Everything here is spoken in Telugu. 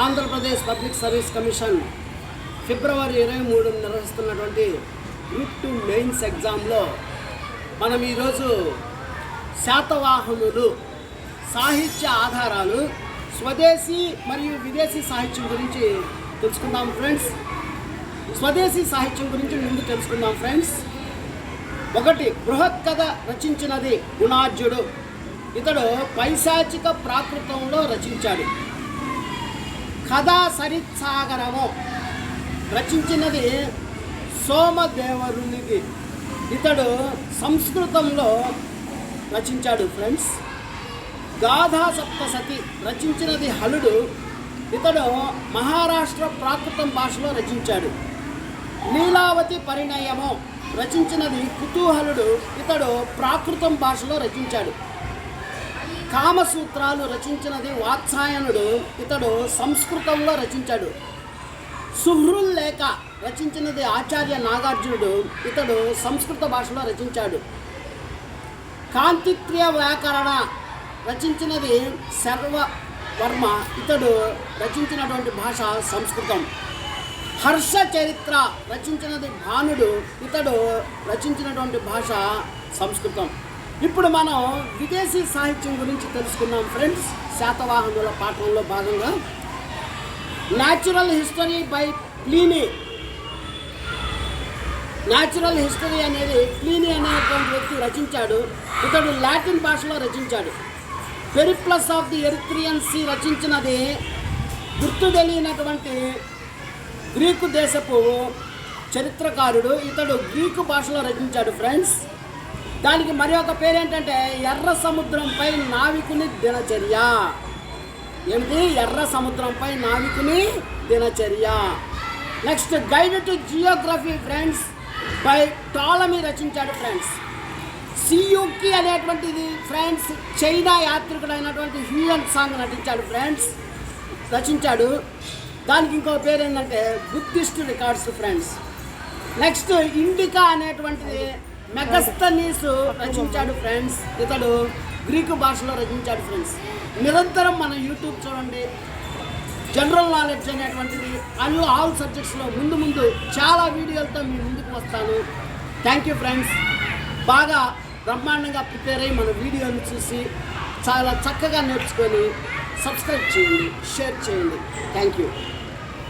ఆంధ్రప్రదేశ్ పబ్లిక్ సర్వీస్ కమిషన్ ఫిబ్రవరి 23 నిర్వహిస్తున్నటువంటి గ్రూప్ 2 మెయిన్స్ ఎగ్జామ్లో మనం ఈరోజు శాతవాహనులు సాహిత్య ఆధారాలు స్వదేశీ మరియు విదేశీ సాహిత్యం గురించి తెలుసుకుందాం ఫ్రెండ్స్. స్వదేశీ సాహిత్యం గురించి ముందు తెలుసుకుందాం ఫ్రెండ్స్. ఒకటి, బృహత్ కథ రచించినది గుణాఢ్యుడు. ఇతడు పైశాచిక ప్రాకృతంలో రచించాడు. కథా సరిత్సాగరము రచించినది సోమదేవరునికి. ఇతడు సంస్కృతంలో రచించాడు ఫ్రెండ్స్. గాథా సప్తసతి రచించినది హలుడు. ఇతడు మహారాష్ట్ర ప్రాకృతం భాషలో రచించాడు. లీలావతి పరిణయము రచించినది కుతూహలుడు. ఇతడు ప్రాకృతం భాషలో రచించాడు. కామసూత్రాలు రచించినది వాత్సాయనుడు. ఇతడు సంస్కృతంలో రచించాడు. సుహృల్లేఖ రచించినది ఆచార్య నాగార్జునుడు. ఇతడు సంస్కృత భాషలో రచించాడు. కాంతిత్ర్య వ్యాకరణ రచించినది శర్వవర్మ. ఇతడు రచించినటువంటి భాష సంస్కృతం. హర్ష చరిత్ర రచించినది భానుడు. ఇతడు రచించినటువంటి భాష సంస్కృతం. ఇప్పుడు మనం విదేశీ సాహిత్యం గురించి తెలుసుకున్నాం ఫ్రెండ్స్. శాతవాహనుల పాఠంలో భాగంగా natural history by Pliny. Natural history అనేది ప్లీనీ అనేటువంటి వ్యక్తి రచించాడు. ఇతడు లాటిన్ భాషలో రచించాడు. Periplus of the Erythraean sea రచించినది గుర్తు తెలియనటువంటి గ్రీకు దేశపు చరిత్రకారుడు. ఇతడు గ్రీకు భాషలో రచించాడు ఫ్రెండ్స్. దానికి మరి ఒక పేరు ఏంటంటే ఎర్ర సముద్రంపై నావికుని దినచర్య. ఏమిటి? ఎర్ర సముద్రంపై నావికుని దినచర్య. Next, guide to Geography friends by Ptolemy రచించాడు ఫ్రెండ్స్. సియూకి అనేటువంటిది ఫ్రెండ్స్ చైనా యాత్రికుడు అయినటువంటి హ్యూయన్ సాంగ్ రచించాడు. దానికి ఇంకో పేరు ఏంటంటే Buddhist records friends. Next, indica అనేటువంటిది మెగస్తనీస్ రచించాడు ఫ్రెండ్స్. ఇతడు గ్రీకు భాషలో రచించాడు ఫ్రెండ్స్. నిరంతరం మన యూట్యూబ్ చూడండి. జనరల్ నాలెడ్జ్ అనేటువంటిది ఆల్ సబ్జెక్ట్స్లో ముందు చాలా వీడియోలతో మీ ముందుకు వస్తాను. Thank you friends. బాగా బ్రహ్మాండంగా ప్రిపేర్ అయ్యి మన వీడియోని చూసి చాలా చక్కగా నేర్చుకొని సబ్స్క్రైబ్ చేయండి, షేర్ చేయండి. Thank you.